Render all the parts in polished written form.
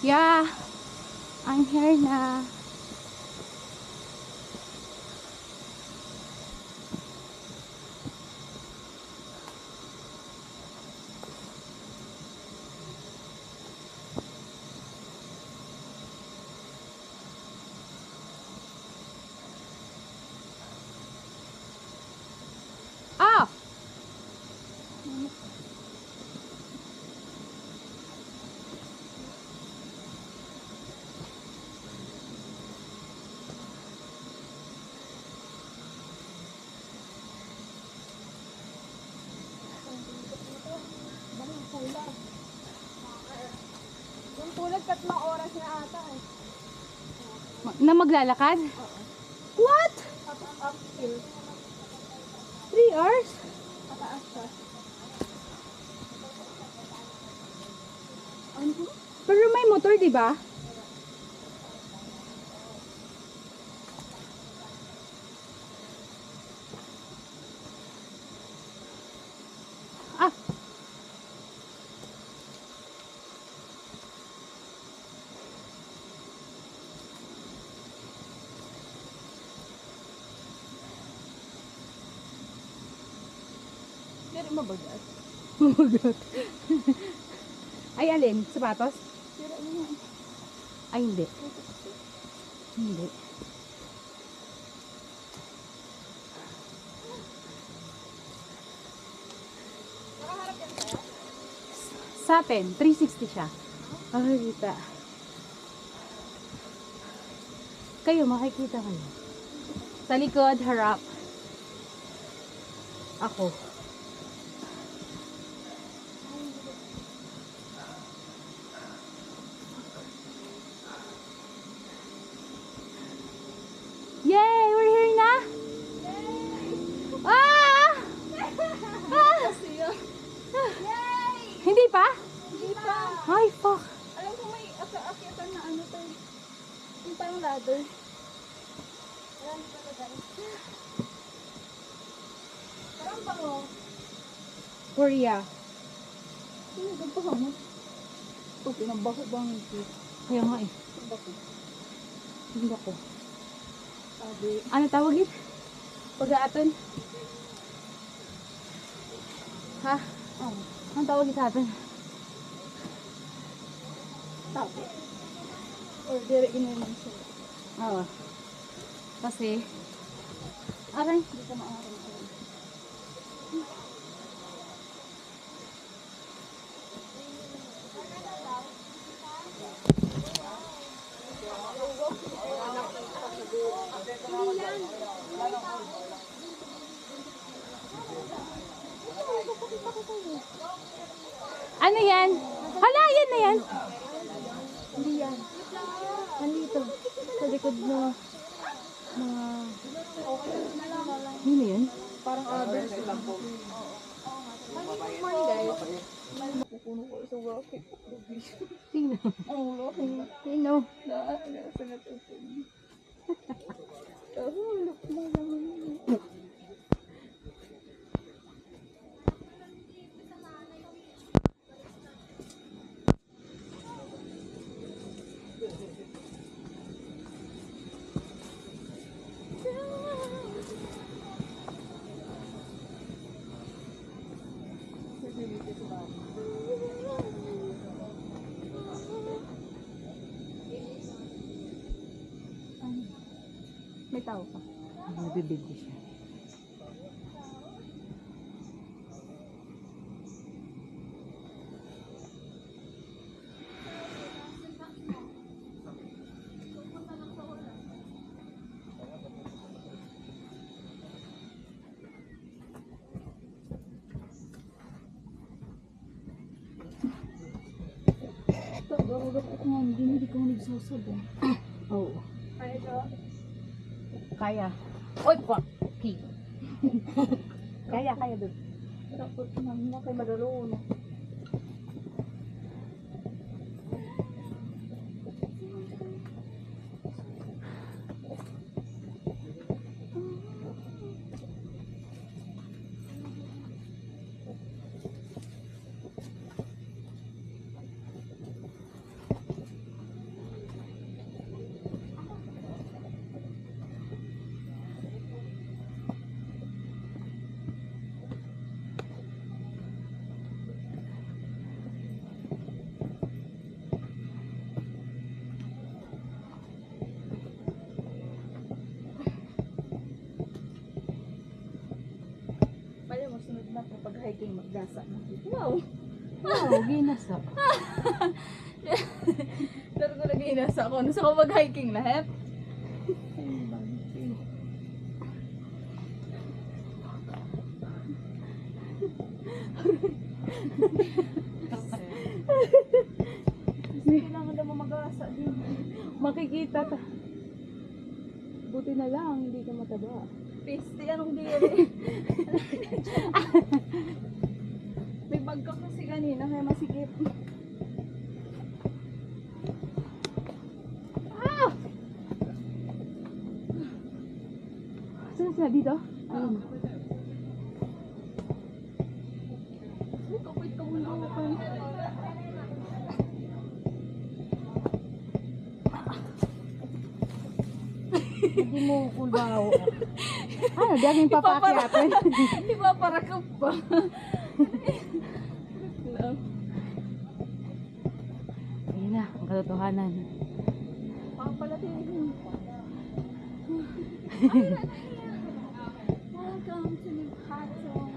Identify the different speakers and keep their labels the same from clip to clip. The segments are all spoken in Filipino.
Speaker 1: Yeah, I'm here na. Ah!
Speaker 2: Yung tulad 3 oras na ata eh.
Speaker 1: Na maglalakad? What?
Speaker 2: Uphill.
Speaker 1: 3 hours?
Speaker 2: Pataas siya.
Speaker 1: Pero may motor, di ba? Ah!
Speaker 2: Pero mabagat.
Speaker 1: Mabagat. Ay, alin? Sapatos?
Speaker 2: Pero ano na.
Speaker 1: Ay, hindi. Hindi.
Speaker 2: Nakaharap yan sa'yo?
Speaker 1: Sa atin, 360 siya. Ay, kita. Kayo, makikita kayo. Sa likod, harap. Ako. Yay! We're here na! Ah! Ah!
Speaker 2: Yay!
Speaker 1: Hindi pa?
Speaker 2: Hindi pa.
Speaker 1: Ay, fuck.
Speaker 2: Alam ko may akyatan na ano to. Yung parang ladder. Alam ko talaga. Parang bango.
Speaker 1: Korea.
Speaker 2: Sino nagpahamot? Ito, pinambaho bang ito?
Speaker 1: Kaya nga eh.
Speaker 2: Pinambaho.
Speaker 1: Hindi ko.
Speaker 2: Sabi.
Speaker 1: Ano tawag yun? Pag-aaton? Ha?
Speaker 2: Oh.
Speaker 1: Anong tawag yun sa atin?
Speaker 2: Sabi. Or dire inuman siya.
Speaker 1: Oo. Kasi, aray,
Speaker 2: Hindi ka maaari.
Speaker 1: ano yan? Hala, yan na yan.
Speaker 2: Hindi yan. Nandito. Sa likod mo. Mga...
Speaker 1: Yun na yun?
Speaker 2: Parang others. Money guys. Mapupuno ko sa wakit.
Speaker 1: Sino?
Speaker 2: Ang laki.
Speaker 1: Sino?
Speaker 2: Nasa natupin. Kahulap na naman. May tao pa.
Speaker 1: Nagbibigay siya.
Speaker 2: Tagarap ako nga. Hindi ko nagsasabay.
Speaker 1: Oo.
Speaker 2: Kaya ito?
Speaker 1: Kaya. Oy, fuck. Pee. Kaya doon.
Speaker 2: Dapat namin na kayo madalo. gasa. Wow.
Speaker 1: Oo, ginasa.
Speaker 2: Pero ko lagi inasa ako. Nasa ko mag-hiking lahat. Kailangan daw mo mag-asa din.
Speaker 1: Makikita ta. Buti na lang, hindi ka mataba.
Speaker 2: Piste, anong diri? May bag ka kasi kanina, kaya masikip.
Speaker 1: Saan sila dito? Ayun.
Speaker 2: Kapit ka muna ako pa.
Speaker 1: Hindi mo kulbaw. Ano, di aking papakyatin.
Speaker 2: Ipaparakap pa.
Speaker 1: Ayun na, ang katotohanan.
Speaker 2: Papalatin. Welcome to the hot zone.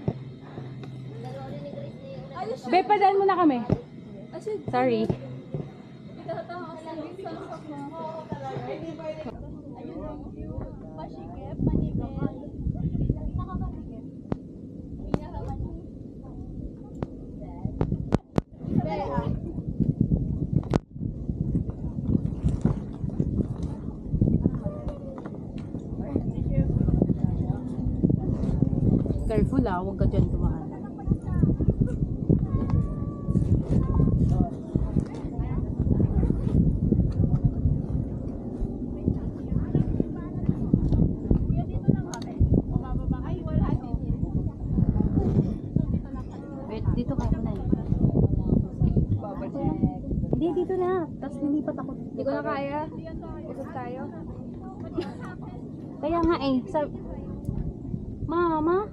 Speaker 2: Ayos siya.
Speaker 1: Be, padaan mo na kami.
Speaker 2: Ayos.
Speaker 1: Sorry.
Speaker 2: Itatawa sa sunsock mo. Ayun ang view. Masikip, manipel. Pinakamasikip. Pinakamasikip. Beha.
Speaker 1: Careful ah, huwag ka dyan tumaan.
Speaker 2: Kuya, dito lang kami. Mabababa. Ay, wala din. Dito lang kami.
Speaker 1: Wait, dito ka na eh. Hindi, dito na. Tapos lilipat ako.
Speaker 2: Hindi ko na kaya. Usap tayo.
Speaker 1: Kaya nga eh. Mama?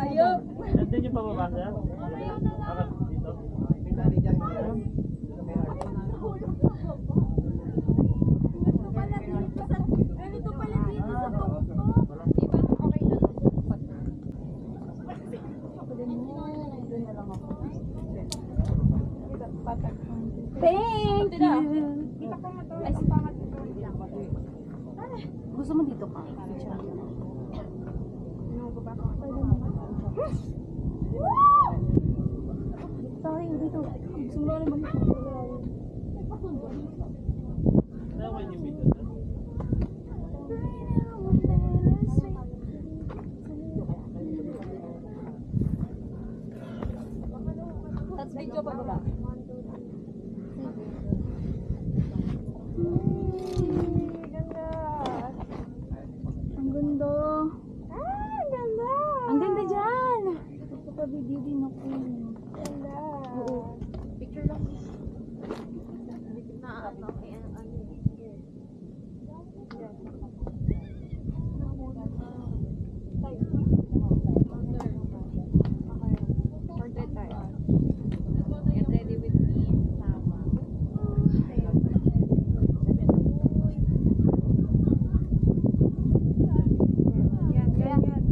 Speaker 2: Ayop.
Speaker 3: Nandun yung pababasa? Bakit dito?
Speaker 2: Ganito pala dito sa tuktok. Diba? Okay lang.
Speaker 1: Thank you!
Speaker 2: Ay, si pangat.
Speaker 1: Gusto mo dito ka? Picture. Sorry, dito.
Speaker 2: Gusto mo naman.
Speaker 3: Naman yung video na.
Speaker 2: That's video pa ba? Ganda. Ang ganda. Ang ganda.
Speaker 1: Ang ganda dyan!
Speaker 2: Gusto pa video din ako. Ganda. Oo. Picture lang. Na ano, kaya ano. Portrait tayo. Get ready with me. Tama. Yan, yan, yan.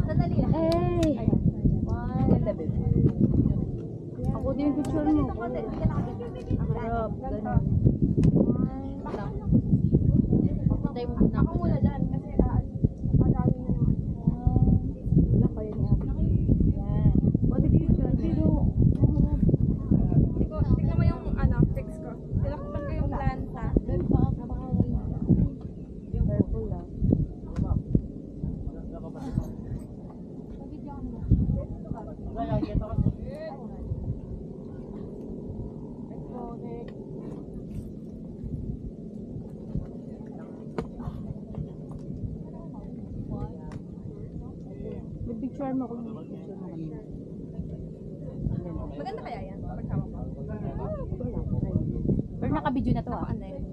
Speaker 2: Sandali lang.
Speaker 1: Hey!
Speaker 2: Ganda, babe.
Speaker 1: Ako din yung picture mo.
Speaker 2: Harap. Ganda. Ako muna dyan kasi madami na yung
Speaker 1: Wala kayo ni Abby.
Speaker 2: Yan.
Speaker 1: What did you picture mo?
Speaker 2: Tignan mo yung ano, fix ko. Tinakpan ko yung planta.
Speaker 1: Careful lang.
Speaker 3: Kaya, kita ko.
Speaker 1: May picture mo kung may picture mo kanina.
Speaker 2: Maganda kaya yan? Pagkama ko.
Speaker 1: Pero naka-video na to ah.
Speaker 2: Ano yun?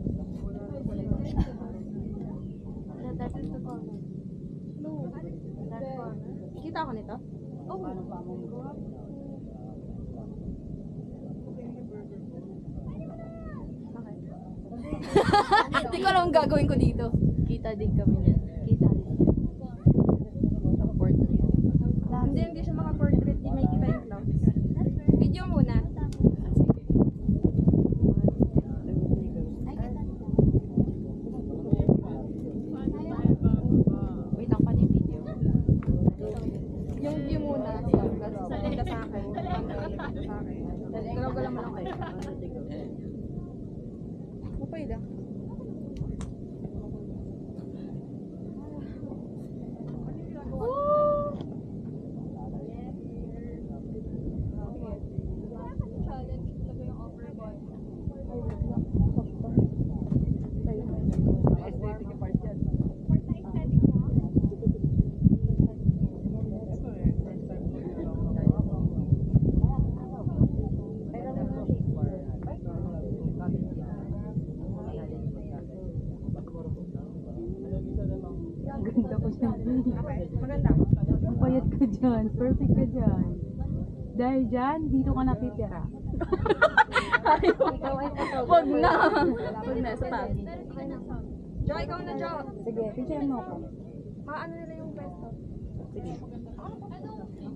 Speaker 2: Kita ako nito? Oo. Okay. Hindi ko alam ang gagawin ko dito.
Speaker 1: Kita din kami niyan. Kita din. Portrait.
Speaker 2: Hindi siya maka-portrait. Hindi may kita yung clouds. Video muna.
Speaker 1: Wait lang pa yung video.
Speaker 2: Yung view muna. Salinda sa akin. Sa akin. Galaw-galaw mo lang kayo. Okay lang.
Speaker 1: Ganda ko siya.
Speaker 2: Maganda.
Speaker 1: Ang payat ka dyan. Perfect ka dyan. Dahil dyan, dito ka natitira.
Speaker 2: Wag na. Wag na, sa tabi. Jo, ikaw na, Jo.
Speaker 1: Sige, picture mo ako.
Speaker 2: Maano nila yung pwesto?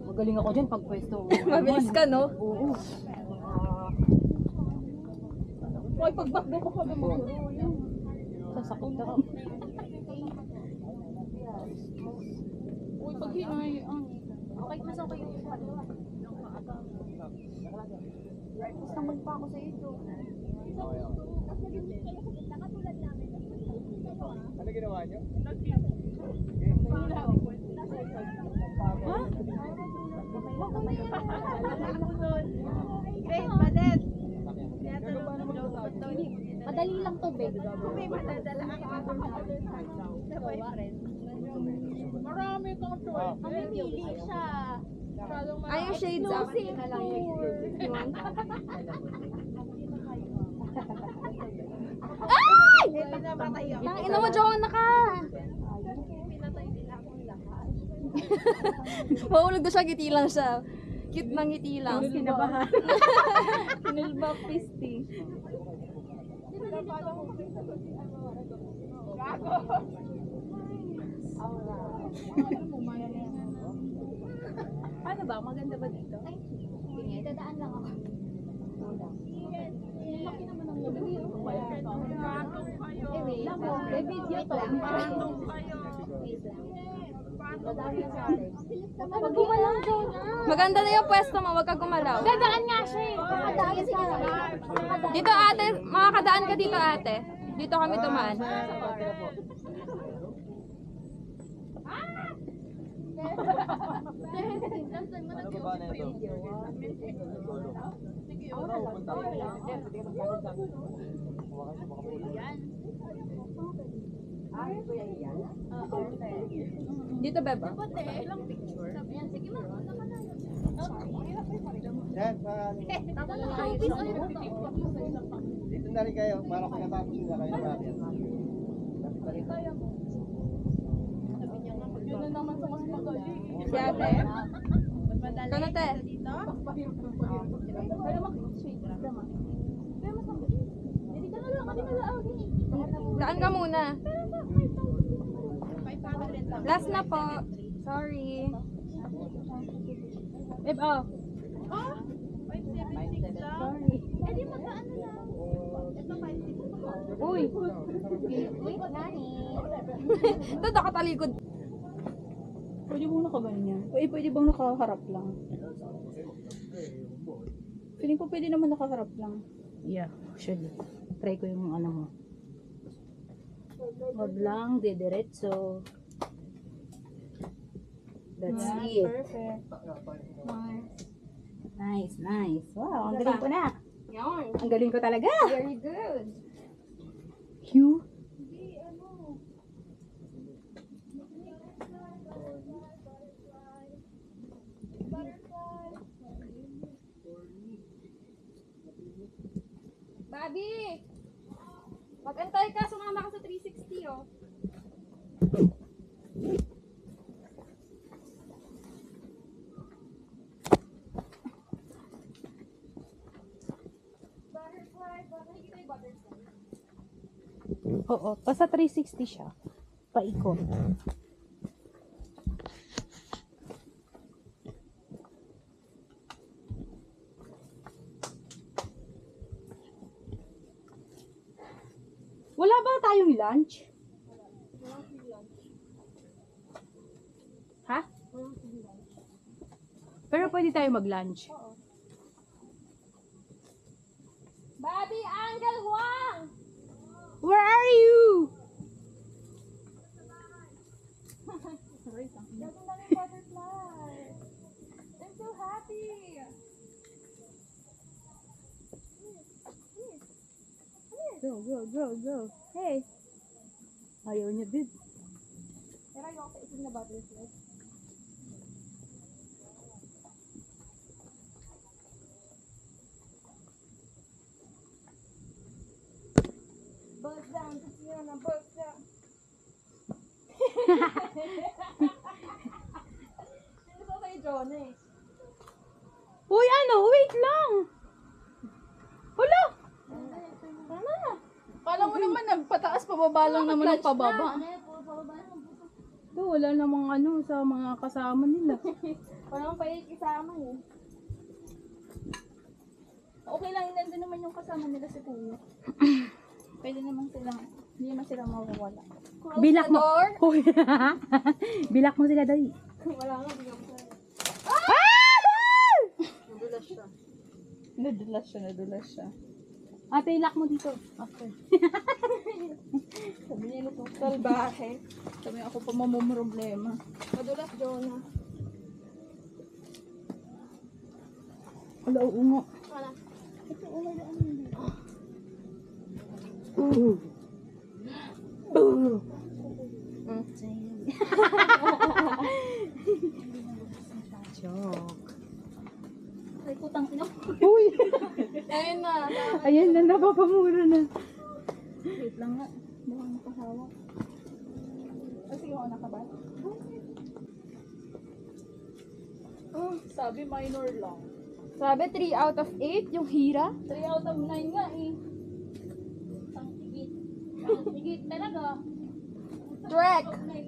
Speaker 1: Magaling ako dyan pag pwesto.
Speaker 2: Mabilis ka, no?
Speaker 1: Oo.
Speaker 2: Hoy, pagbakdo ko pa naman.
Speaker 1: Sasakit ka.
Speaker 2: Uy, pag hinay, okay, mas okay yung kalawa. Basta magpa ako sa ito.
Speaker 3: Ano ginawa niyo?
Speaker 1: Ha?
Speaker 2: Great, Badet!
Speaker 1: Madali lang to, babe.
Speaker 2: May madadala ako.
Speaker 3: Marami kang choice.
Speaker 2: Mamimili siya. Ay, yung shades up. Ay! Ina mo, Joanna ka! Mahulog na siya, ngiti lang siya. Cute na ngiti lang.
Speaker 1: Kinabahan.
Speaker 2: Kinulbak pisti.
Speaker 1: Paano ba? Maganda ba dito?
Speaker 2: Dadaan lang ako. Video to. Maganda na yung pwesto mo, wag ka gumalaw. Dadaan nga siya eh. Dito ate, makakadaan ka dito ate. Dito kami dumaan. Dito beba.
Speaker 3: Yan, dito na rin kayo, para pagkatapos nila kayo natin.
Speaker 2: Si ate. Kano te? Daan ka muna. Last na po. Sorry.
Speaker 1: Oh. Uy.
Speaker 2: Ito, nakatalikod.
Speaker 1: Pwede bang nakaganyan? Pwede bang nakaharap lang? Feeling ko pwede naman nakaharap lang. Yeah, should. Try ko yung ano mo. Wag lang, didiretso. That's it.
Speaker 2: Perfect.
Speaker 1: Nice, nice. Wow, ang galing ko na.
Speaker 2: Yarn.
Speaker 1: Ang galing ko talaga.
Speaker 2: Very good.
Speaker 1: Cute.
Speaker 2: Babi! Mag-antay ka, sumama ka sa 360 oh. Butterfly, nakikita yung butterfly.
Speaker 1: Oo, basta 360 siya. Paikot. Wala ba tayong lunch? Ha? Pero pwede tayo mag-lunch.
Speaker 2: Bobby, Angel, Juan!
Speaker 1: Where are you?
Speaker 2: Gaganda ng butterfly. I'm so happy.
Speaker 1: Go, go, go, go. Hey. Ayaw niya din.
Speaker 2: Pero ayoko sa itim na butterfly. Buzz down, kasi yun na buzz down. Sino kay John eh?
Speaker 1: Uy, ano? Wait lang. Hala.
Speaker 2: Ano? Kala mo naman nagpataas pababa lang naman ang pababa.
Speaker 1: Ito, wala namang ano sa mga kasama nila.
Speaker 2: Walang paikisama eh. Okay lang, nandun naman yung kasama nila si Kuya. Pwede naman silang, hindi naman sila mawawala. Close
Speaker 1: Bilak
Speaker 2: the
Speaker 1: mo.
Speaker 2: door.
Speaker 1: Uy. Bilak mo sila dali.
Speaker 2: Wala nga, hindi ako sila. Nadulas siya.
Speaker 1: Ate, ilak mo dito. Okay.
Speaker 2: Sabi niya nito, salbahe. Sabi niya, ako pa mamumroblema. Madulas, Jonah.
Speaker 1: Wala, uungo.
Speaker 2: Wala. Ito, wala na ano hindi.
Speaker 1: Joke.
Speaker 2: Ay, putang ina.
Speaker 1: Uy.
Speaker 2: Ayun na.
Speaker 1: Ayan na, napapamura na.
Speaker 2: Wait lang nga. Baka nakahawak. Sige ako nakabal. Oh, sabi minor lang.
Speaker 1: Sabi 3 out of 8 yung Hira.
Speaker 2: 3 out of 9 nga eh. Ang tigit. Ang tigit talaga.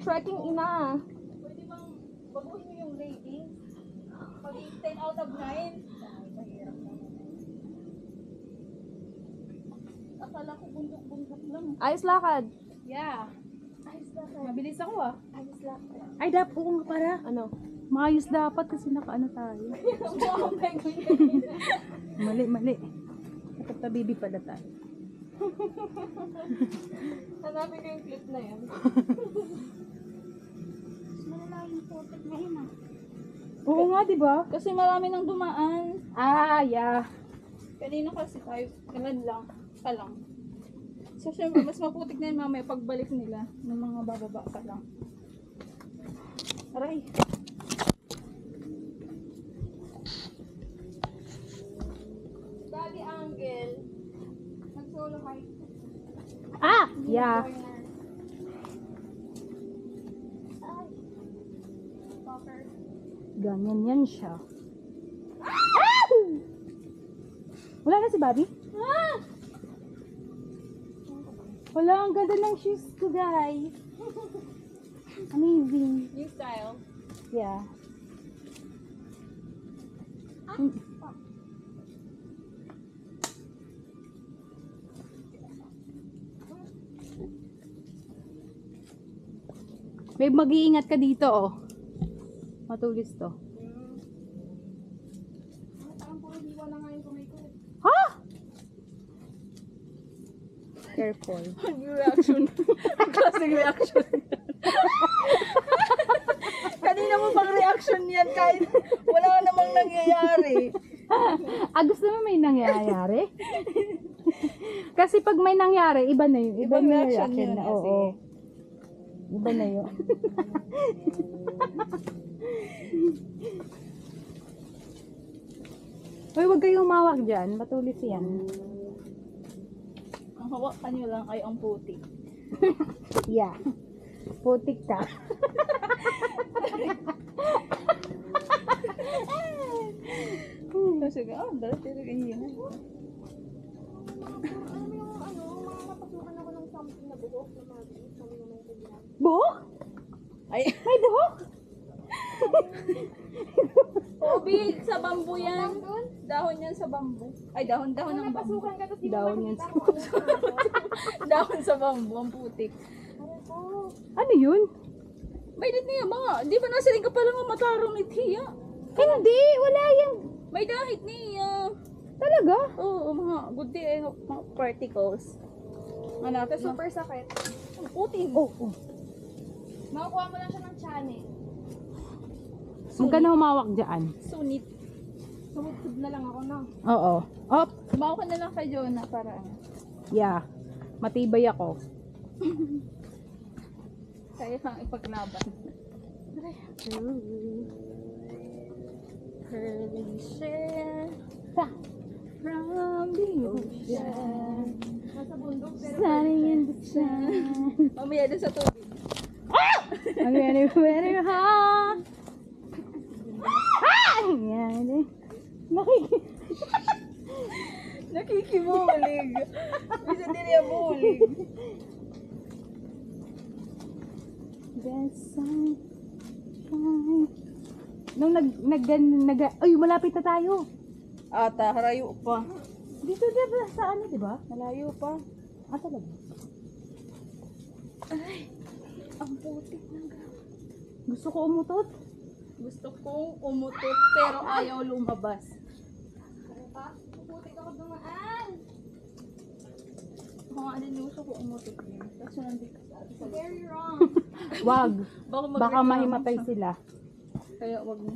Speaker 1: Trekking ina.
Speaker 2: Pwede bang baguhin mo yung rating? Pag 10 out of 9. Ay, mahirap na. Akala ko bundok-bundok lang.
Speaker 1: Ayos lakad.
Speaker 2: Yeah. Ayos lang.
Speaker 1: Mabilis ako ah.
Speaker 2: Ayos lang.
Speaker 1: Ay, dapat nga para. Ano? Maayos dapat kasi nakaano tayo. Mali. Dapat tabibi pala tayo.
Speaker 2: Hanapin ko yung clip na yan. Malalaking putik na yun ah.
Speaker 1: Oo nga, di ba?
Speaker 2: Kasi marami nang dumaan.
Speaker 1: Ah, yeah.
Speaker 2: Kanina kasi tayo, ganun lang, ka lang. So, syempre, mas maputik na yun mamaya pagbalik nila ng mga bababa ka lang. Aray. Daddy Angel, nag-solo hike.
Speaker 1: Ah, yeah.
Speaker 2: Ay. Fucker.
Speaker 1: Ganyan yan siya. Wala na si Bobby?
Speaker 2: Ah!
Speaker 1: Wala, ang ganda ng shoes ko, guys. Amazing.
Speaker 2: New style.
Speaker 1: Yeah. May mag-iingat ka dito, oh. Matulis to.
Speaker 2: Parang puro hiwa na nga yung kamay ko.
Speaker 1: Ha? Careful.
Speaker 2: New reaction. Klaseng reaction. Kanina mo pang reaction yan kahit wala namang nangyayari.
Speaker 1: Gusto mo may nangyayari? Kasi pag may nangyari, iba na yun. Iba
Speaker 2: Ibang
Speaker 1: na yung
Speaker 2: reaction
Speaker 1: reaction
Speaker 2: yun
Speaker 1: na.
Speaker 2: kasi.
Speaker 1: Oo. Iba na yun. Uy, huwag kayong umawak dyan. Matulis yan.
Speaker 2: Ang hawakan nyo lang ay ang puti.
Speaker 1: Yeah. Putik ka.
Speaker 2: Sige, dala talaga yun.
Speaker 1: Buhok?
Speaker 2: Ay,
Speaker 1: May buhok?
Speaker 2: Obi, sa bambu yan. Dahon yan sa bambu. Ay, dahon-dahon ng bambu.
Speaker 1: Daon yan.
Speaker 2: Dahon sa bambu, ang putik.
Speaker 1: Ano yun?
Speaker 2: May dit niya mga, di ba nasa ka pala nga matarong ni Tia?
Speaker 1: Hindi, wala yan.
Speaker 2: May dahit niya.
Speaker 1: Talaga?
Speaker 2: Oo, mga good day, mga particles. Ano,
Speaker 4: Ito super sakit.
Speaker 2: ang putin.
Speaker 1: Oo. Oh, oh.
Speaker 4: Makukuha mo lang siya ng channel.
Speaker 1: Huwag ka na humawak dyan.
Speaker 2: Sunit.
Speaker 4: Sumutod na lang ako na.
Speaker 1: Oo. Op.
Speaker 2: Sumawa ka na lang kay Jonah para ano.
Speaker 1: Yeah. Matibay ako.
Speaker 2: Kaya kang ipaglaban. Curly shell from the ocean.
Speaker 4: Nasa bundok pero
Speaker 1: Sunny in the sun.
Speaker 2: Mamaya doon sa tubig.
Speaker 1: I'm very hot. Ah! Yan.
Speaker 2: Nakikibulig. Bisa din niya bulig.
Speaker 1: The sun. Nung ay, malapit na tayo.
Speaker 2: Ata, harayo pa.
Speaker 1: Dito diba sa ano, diba?
Speaker 2: Malayo pa.
Speaker 1: Ah, talaga.
Speaker 2: Ang putik ng grabe.
Speaker 1: Gusto ko umutot.
Speaker 2: Gusto kong umutot pero ayaw lumabas.
Speaker 4: puputik ako dumaan.
Speaker 2: Ako nga din gusto ko umutot din. Kaso nandito sa
Speaker 4: Very wrong.
Speaker 1: Wag.
Speaker 2: Baka,
Speaker 1: Baka mahimatay sila.
Speaker 2: Kaya wag na.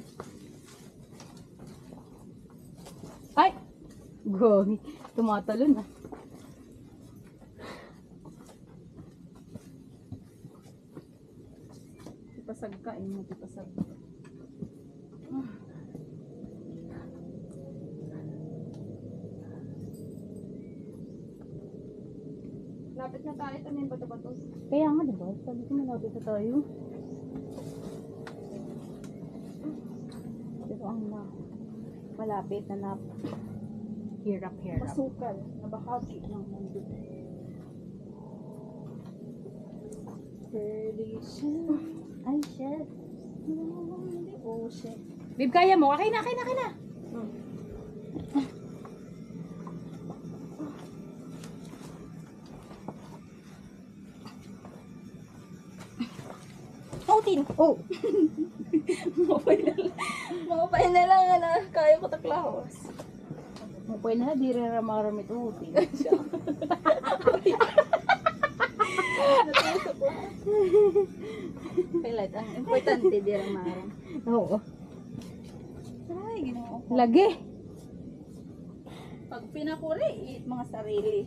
Speaker 1: Ay! Gogi. Tumatalon ah.
Speaker 2: Ipasag ka, ipasag.
Speaker 4: Lapit na tayo. Ito na yung bato-bato.
Speaker 1: Kaya nga, diba? Sabi ko malapit na tayo. Pero ang malapit na hirap.
Speaker 2: Masukal na bahagi ng mundo. Curly shell.
Speaker 1: Ay, shit.
Speaker 2: Hindi ocean.
Speaker 1: Babe, kaya mo? Akin na.
Speaker 2: Putin!
Speaker 1: Oh!
Speaker 2: Mapay na lang na kaya ko taklahos.
Speaker 1: Mapay na, di rin ramaramit uti.
Speaker 2: Kailan, ang importante di lang maram.
Speaker 1: Oo.
Speaker 2: Ay, ginawa ko.
Speaker 1: Lagi.
Speaker 2: Pag pinakuli, mga sarili.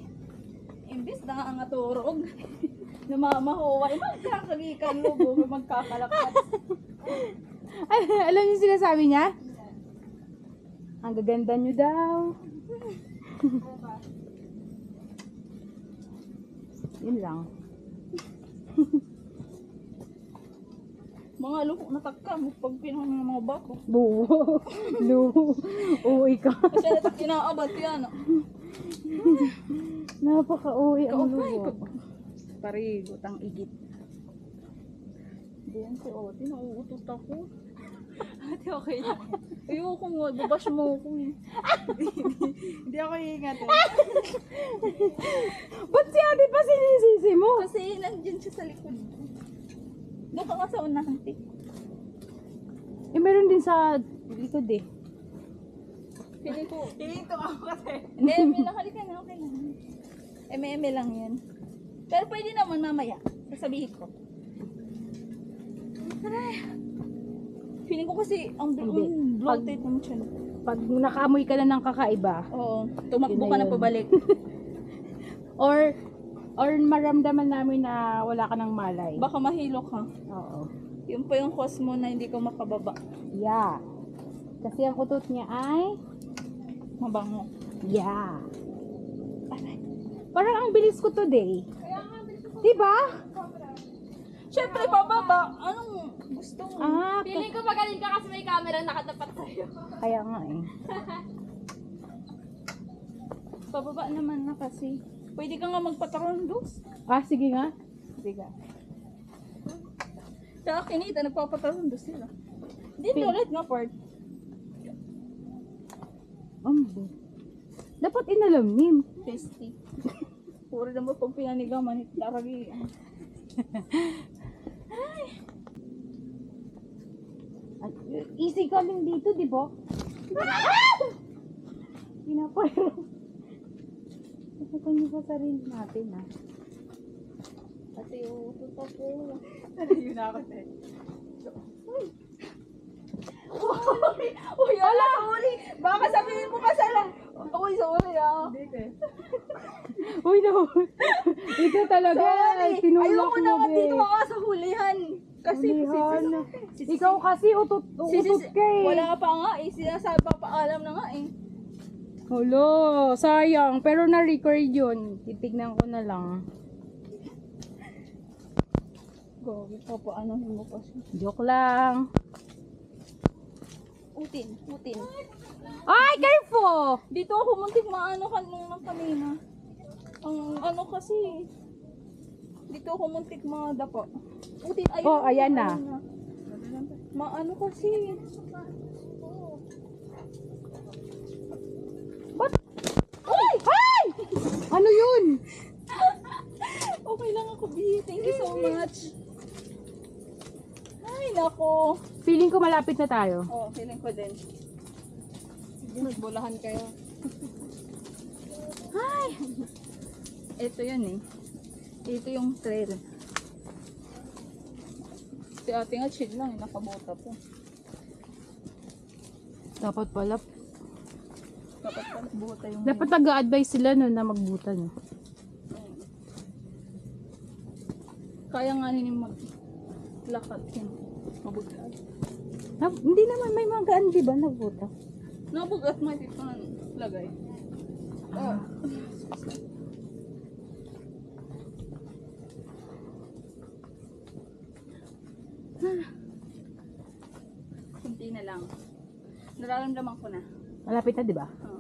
Speaker 2: Imbis na ang aturog. Namamahuwa, magkakagikan lubo, magkakalakat.
Speaker 1: Ay, alam niyo sinasabi niya? Ang gaganda niyo daw. Yun lang.
Speaker 2: Mga luho natakka mo pag pinahon ng mga bako.
Speaker 1: Buo. Uwi ka.
Speaker 2: Kasi natak kinaabat yan.
Speaker 1: Napaka-uwi ang
Speaker 2: Kaupay ko.
Speaker 1: lubo.
Speaker 2: Parigot ang igit. Diyan si Oti, nauutot ako. Ate, okay lang. Ayoko nga, babash mo ako eh. Hindi ako iingat eh.
Speaker 1: Ba't si ate pa sinisisi mo?
Speaker 2: Kasi nandiyan siya sa likod. Doon ka nga sa unahan, te.
Speaker 1: Eh, meron din sa likod eh.
Speaker 2: Pili ko.
Speaker 4: Dito ako kasi.
Speaker 2: Hindi, may nakalika na, okay lang. Eme lang yan. Pero pwede naman mamaya. Sasabihin ko. Aray. Feeling ko kasi ang
Speaker 1: Hindi.
Speaker 2: bloated ng tiyan.
Speaker 1: Pag nakaamoy ka na ng kakaiba,
Speaker 2: Oo. Tumakbo
Speaker 1: Yun na
Speaker 2: ka na
Speaker 1: yun.
Speaker 2: pabalik.
Speaker 1: or maramdaman namin na wala ka ng malay.
Speaker 2: Baka mahilo ka.
Speaker 1: Oo.
Speaker 2: Yun pa yung cause mo na hindi ka makababa.
Speaker 1: Yeah. Kasi ang utot niya ay,
Speaker 2: Mabango.
Speaker 1: yeah. Parang ang bilis ko today. Diba?
Speaker 2: Siyempre, pababa. Anong gusto mo?
Speaker 1: Ah,
Speaker 4: Feeling ko magaling ka kasi may camera nakatapat sa'yo.
Speaker 1: kaya nga eh.
Speaker 2: Pababa naman na kasi. Pwede ka nga magpatarondos.
Speaker 1: Ah, sige nga.
Speaker 2: Sige ka. Sa akin ito, nagpapatarondos sila. Hindi ulit nga part.
Speaker 1: Ambo. Dapat inalamnim.
Speaker 2: Tasty. Puro naman pag pinanigaman, daragi.
Speaker 1: Easy calling dito, di ba? Pinapayro. Kapag niyo sa sarili natin, ha?
Speaker 2: Kasi utot ako.
Speaker 3: Yun ako eh.
Speaker 2: Uy, ala, sorry. Baka sabihin mo kasi lang. Uy, sorry ah.
Speaker 3: Hindi eh.
Speaker 1: Uy, no. Ito talaga.
Speaker 2: Sorry.
Speaker 1: Tinulak
Speaker 2: Ayoko
Speaker 1: mo,
Speaker 2: naman
Speaker 1: be.
Speaker 2: dito mga sa hulihan. Kasi
Speaker 1: Hulihan. Ikaw kasi utot ka eh.
Speaker 2: Wala pa nga eh. Sinasabi pa paalam na nga eh.
Speaker 1: Hulo, sayang. Pero na-record yun. Titignan ko na lang.
Speaker 2: Gogi pa paanohin mo kasi.
Speaker 1: Joke lang.
Speaker 2: Utin.
Speaker 1: Ay, careful!
Speaker 2: Dito ako muntik maano nung kanina. Ang ano kasi. Dito ako muntik madapa. Utin, ayun.
Speaker 1: Oh, ayan na.
Speaker 2: Maano kasi.
Speaker 1: What? Ay! Ay! Ano yun?
Speaker 2: Okay lang ako, B. Thank you so much. Ay, nako.
Speaker 1: Feeling ko malapit na tayo.
Speaker 2: Oh, feeling ko din. Sige, magbulahan kayo. Ay! Ito yun eh. Ito yung trail. Si ate nga chill lang eh, nakabota po.
Speaker 1: Dapat pala.
Speaker 2: Dapat pala buta yung...
Speaker 1: Dapat nag-a-advise sila no, na magbuta no.
Speaker 2: Kaya nga nini maglakad yun. Mabugat.
Speaker 1: Hindi naman may mga gaan, di ba, nagbuta?
Speaker 2: Nabugat mo ito na lagay. Oh. Kunti na lang. Nararamdaman ko na.
Speaker 1: Malapit na, di ba?
Speaker 2: Oo.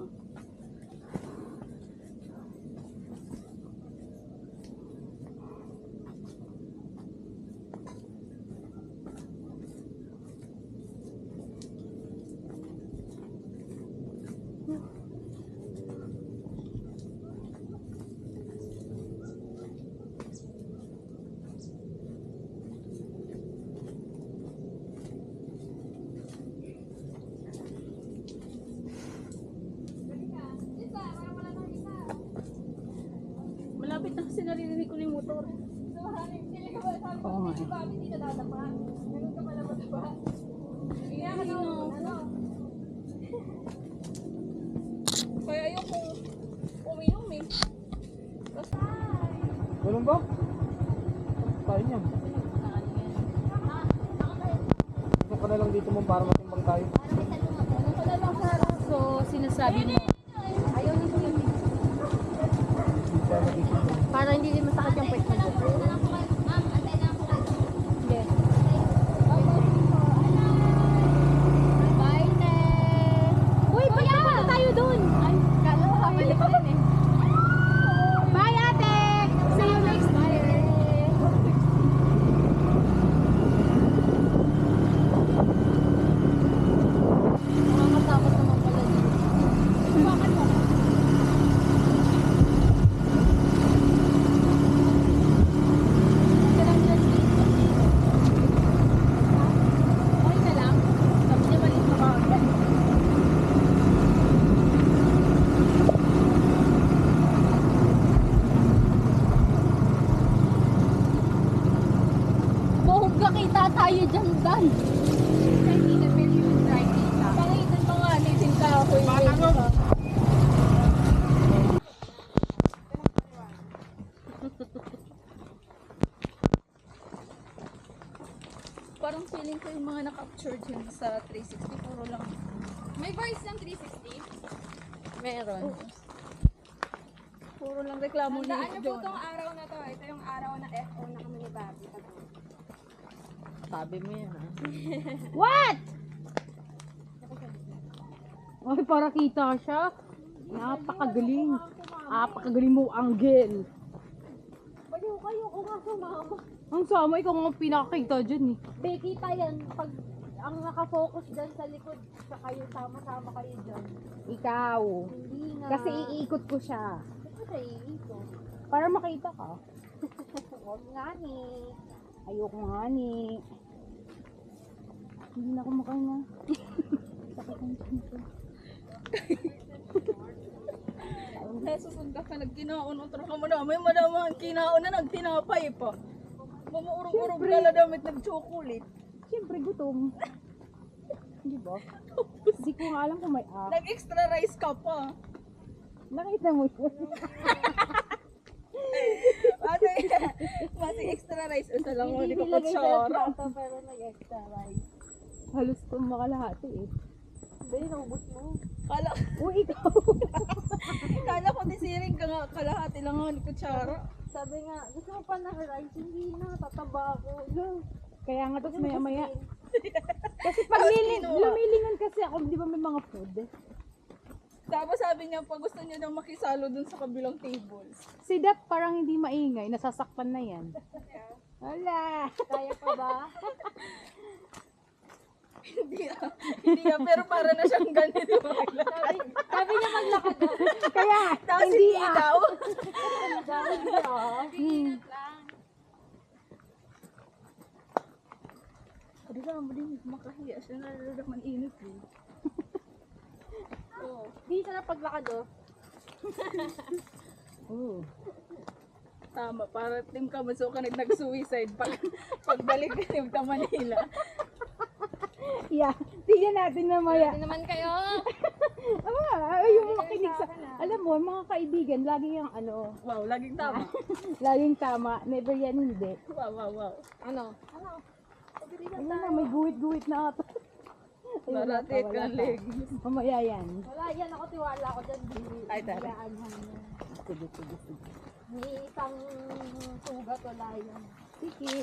Speaker 2: Malapit na kasi naririnig ko na yung motor.
Speaker 1: Oo nga eh.
Speaker 2: Kaya ayoko uminom eh.
Speaker 3: Ganun ba? Tayo niyan. Ito ka na lang dito mo para matimbang tayo.
Speaker 1: So, sinasabi mo, ayaw ni Kuya Mix. Para hindi din masakit yung pwet mo. Yes.
Speaker 4: Bye, te.
Speaker 1: Uy, ba't pupunta tayo dun?
Speaker 4: Kala ko habalik din eh.
Speaker 1: Bye, ate! See you next time.
Speaker 4: Nakakatakot naman pala dito. Bakit mo? Okay na lang. Sabi niya malit na ka. Bongga kita tayo dyan, Dan. Hindi na pwede yung try kita.
Speaker 2: Pangitan pa nga, nitin ka ako yung Parang feeling ko yung mga na-capture dyan sa 360, puro lang.
Speaker 4: May voice ng 360.
Speaker 1: Meron.
Speaker 2: Puro lang reklamo ni
Speaker 4: Tandaan niyo po
Speaker 2: John.
Speaker 4: tong araw na to. Ito yung araw na FO na kami ni Bobby.
Speaker 1: Sabi mo yan, ha? What? Ay, para kita siya. Napakagaling. Apakagaling mo, Angel.
Speaker 4: Baliw kayo kung nga sumama.
Speaker 1: Ang sama, ikaw nga pinakakita dyan eh.
Speaker 4: Be, kita yan. Pag ang nakafocus dyan sa likod, sa kayo, sama-sama kayo dyan.
Speaker 1: Ikaw.
Speaker 4: Hindi nga.
Speaker 1: Kasi iikot ko siya.
Speaker 4: Ito siya iikot.
Speaker 1: Para makita ka.
Speaker 4: Huwag nga ni.
Speaker 1: Ayoko nga ni. Hindi na ako makahinga. Sakit ang tiyan ko.
Speaker 2: Nasusunod ka nagkinaon. Otro ka madami. Madami ang kinaon na nagtinapay pa. Mamuurog-urog ka na damit nag-chocolate.
Speaker 1: Siyempre, gutom. Di ba? Hindi ko nga alam kung may app.
Speaker 2: Nag-extra rice ka pa.
Speaker 1: Nakita mo yun.
Speaker 2: Masi extra rice. Ito lang mo,
Speaker 4: Hindi
Speaker 2: hindi ko
Speaker 4: nilagay sa
Speaker 2: kutsara.
Speaker 4: plato, pero nag-extra rice.
Speaker 1: Halos ko makalahati eh.
Speaker 4: Be, naubos mo.
Speaker 2: Kala,
Speaker 1: Ikaw.
Speaker 2: kala ko disiring ka nga, kalahati lang ako ni kutsara.
Speaker 4: Sabi nga, gusto mo pa ng rice? Hindi na, tataba ako.
Speaker 1: Kaya nga tapos maya maya. Kasi pag lumilingon kasi ako, di ba may mga food?
Speaker 2: Tapos sabi niya, pag gusto niya daw makisalo dun sa kabilang table.
Speaker 1: Si Dat parang hindi maingay, nasasakpan na yan. Wala.
Speaker 4: Kaya pa ba?
Speaker 2: Hindi pero para na siyang ganito.
Speaker 4: Sabi niya maglakad daw.
Speaker 1: Kaya,
Speaker 2: Tapos
Speaker 1: hindi
Speaker 2: hindi daw.
Speaker 4: Sabi niya,
Speaker 2: Sabi ka, mali, makahiya siya, nalalaman init eh.
Speaker 4: Di siya na paglakad oh.
Speaker 1: Oh.
Speaker 2: Tama, para team ka maso ka nag-suicide pagbalik ka Manila.
Speaker 1: Yeah, tingnan natin mamaya.
Speaker 4: Hindi naman kayo.
Speaker 1: Yung mga kinig sa... Alam mo, mga kaibigan, lagi yung ano,
Speaker 2: Wow, laging tama.
Speaker 1: laging tama, never yan hindi.
Speaker 2: Wow, wow, wow.
Speaker 4: Ano?
Speaker 1: Ayun na, may guhit-guhit na ata. Ay, wala pa,
Speaker 2: Naratit
Speaker 1: wala
Speaker 2: ka
Speaker 1: pa.
Speaker 2: leggings.
Speaker 1: Mamaya yan.
Speaker 4: Wala yan, ako tiwala ako dyan.
Speaker 2: Ay, tara.
Speaker 1: Sige, sige, sige.
Speaker 4: Ni isang sugat, wala yan.
Speaker 1: Sige.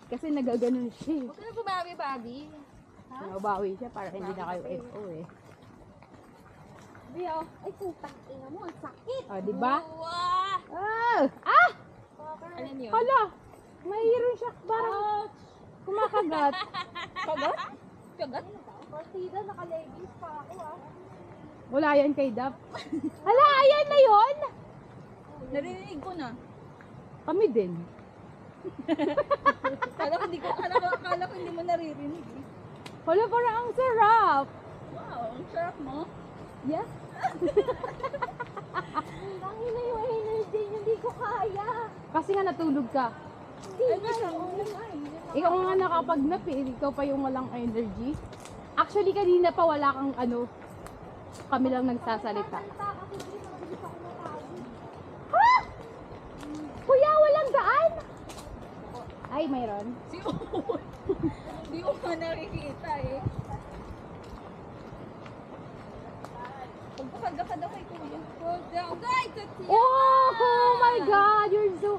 Speaker 1: Kasi nagaganon siya eh.
Speaker 4: Huwag ka na bumawi, Bobby. Ha?
Speaker 1: Nabawi siya para hindi na kayo FO eh.
Speaker 4: Bio. Ay, putang ina mo, ang sakit.
Speaker 1: O, di ba?
Speaker 4: Wah!
Speaker 1: Ah! Ah!
Speaker 4: Alin yun?
Speaker 1: Hala! Mayroon siya parang kumakagat.
Speaker 2: Kagat? Kagat?
Speaker 4: Partida, naka-leggings pa ako ah.
Speaker 1: Wala yan kay Dap. Hala, ayan na yon.
Speaker 2: Narinig ko na.
Speaker 1: Kami din.
Speaker 2: Akala ko hindi mo naririnig. eh.
Speaker 1: Hala, parang ang sarap.
Speaker 2: Wow, ang sarap mo.
Speaker 1: Yes.
Speaker 4: Ang ina yung energy, hindi ko kaya.
Speaker 1: Kasi nga natulog ka.
Speaker 4: Hindi
Speaker 2: Ay,
Speaker 4: nga,
Speaker 2: basta
Speaker 4: hindi nga.
Speaker 1: Ikaw nga nakapagnap eh. Ikaw pa yung walang energy. Actually, kanina pa wala kang ano. Kami lang nagsasalita. Ha? Kuya, walang daan? Ay, mayroon.
Speaker 2: Si Owen. Hindi ko nga nakikita eh. Pagpakagakad ako kay Kuya. Guys, that's it.
Speaker 1: Oh my God! You're so...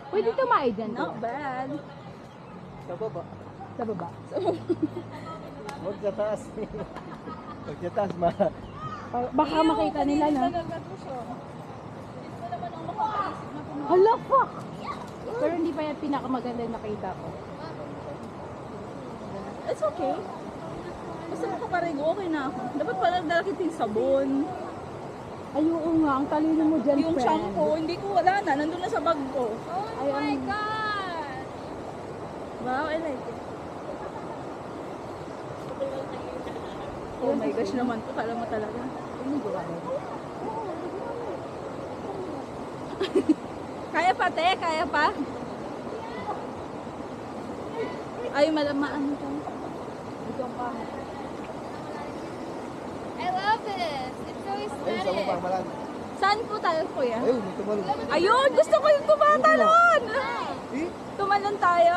Speaker 1: Pwede tumae dyan.
Speaker 2: Not
Speaker 1: kuya.
Speaker 2: bad.
Speaker 3: Sa baba.
Speaker 1: Sa baba.
Speaker 3: Huwag sa taas. Huwag sa taas,
Speaker 1: Baka makita nila na.
Speaker 2: Talaga to siya. Hindi ko naman ang makapaisip na pumunta.
Speaker 1: Hala, fuck! Pero hindi pa yan pinakamaganda yung nakita ko.
Speaker 2: It's okay. Basta makaparigo, okay na ako. Dapat pala dalakitin sabon.
Speaker 1: Ayoko nga, ang talino mo dyan,
Speaker 2: Yung
Speaker 1: friend.
Speaker 2: shampoo, hindi ko wala na. Nandun na sa bag ko.
Speaker 1: Ay, ang...
Speaker 4: God!
Speaker 2: Wow, I like it. Oh my gosh naman po, kala mo talaga.
Speaker 1: Hindi ko alam.
Speaker 2: Kaya pa, te? Kaya pa? Ay, malamaan ko.
Speaker 1: Ito ang pangit.
Speaker 4: I love this. It's so
Speaker 3: Ayun, sa
Speaker 4: aesthetic.
Speaker 3: baba, malag.
Speaker 2: Saan po tayo, kuya?
Speaker 3: Ayun, may tumalog.
Speaker 2: Ayun! Gusto ko yung tumatalon!
Speaker 3: Eh?
Speaker 2: Tumalon tayo.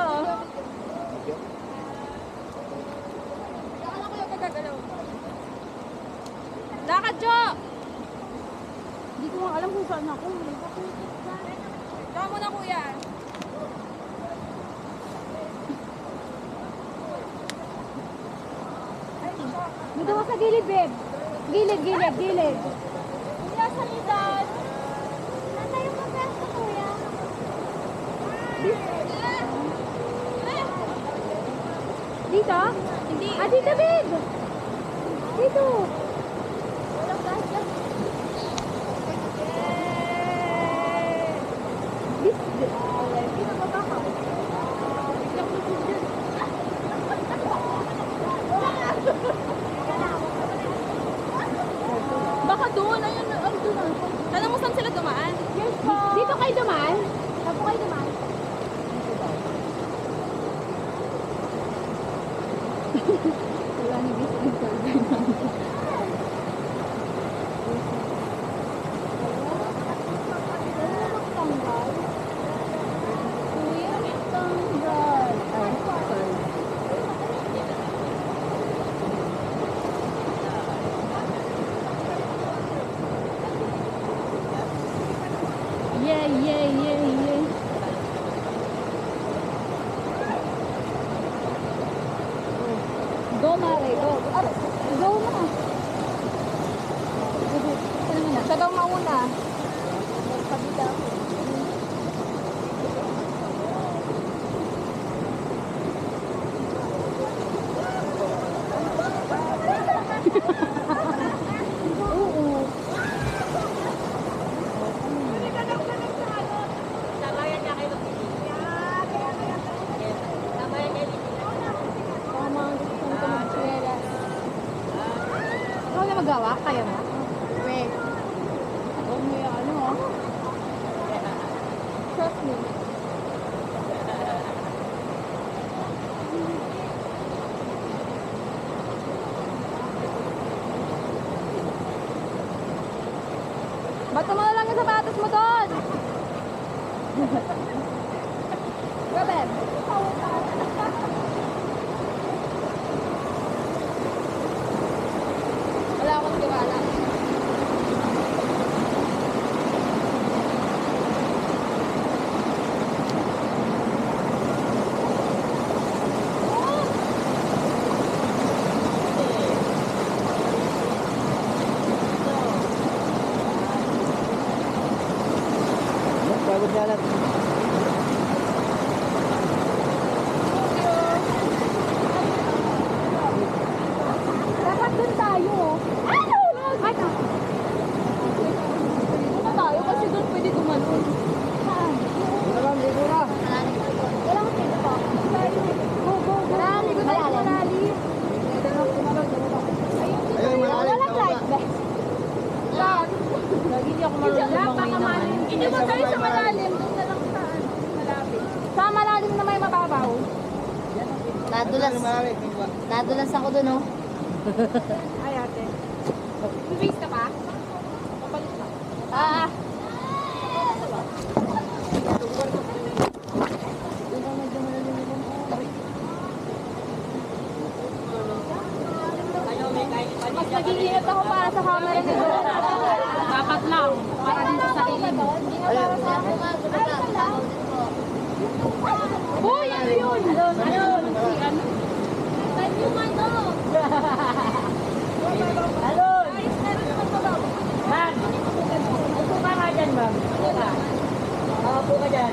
Speaker 4: Saan ako yung magagalaw?
Speaker 2: Lakad, Jo!
Speaker 1: Hindi ko nga alam kung saan ako.
Speaker 2: Ikaw mo na, kuya.
Speaker 1: Dito ka sa gilid, babe. Gilid, gilid, gilid.
Speaker 4: Kuya, salitan. Saan tayo magkasta, kuya?
Speaker 1: Dito?
Speaker 4: Hindi.
Speaker 1: Ah, dito, babe. Dito.
Speaker 4: Walang gasgas.
Speaker 2: Baka doon, ayun, ano doon ah. Tanong mo saan sila dumaan?
Speaker 1: Yes po. Dito kayo dumaan? Saan po kayo dumaan?
Speaker 2: Wala ni business order namin.
Speaker 1: Yeah, yeah, yeah, yeah.
Speaker 2: Go, Mare, go. Go na. Siya daw mauna. Kabila ako.
Speaker 1: Ikaw na magawa? Kaya mo?
Speaker 2: Wait. Huwag mo yung ano, oh. Trust me.
Speaker 1: Bato mo na lang yung sapatos mo doon! Robert!
Speaker 2: Wala akong tiwala.
Speaker 3: Pagod jalan.
Speaker 1: Dapat doon tayo. Ano? Ay,
Speaker 2: Punta tayo kasi doon pwede tumalon.
Speaker 3: Dito lang, dito na.
Speaker 1: wala akong pwede pa. Go, go, go. Marami ko tayo malalim.
Speaker 3: Ayun, malalim.
Speaker 1: Walang light vest.
Speaker 2: Lagi hindi ako marunong lumangoy naman.
Speaker 1: Hindi mo tayo sa malalim. Doon na lang sa ano, malapit. Sa malalim na may mababaw.
Speaker 4: Nadulas.
Speaker 3: Malalim.
Speaker 4: Nadulas ako dun, oh.
Speaker 1: Ay, ate. Bibis ka pa?
Speaker 2: Kapalit na.
Speaker 1: Ah. Mas nag-iingat ako para sa camera ni Dora. Dapat lang. Para din sa sarili mo. Boy, ano yun? Ano? Ano?
Speaker 4: Yung ano?
Speaker 1: Alon! Ma'am! Upo ka nga dyan, ma'am. Upo ka. Upo ka dyan.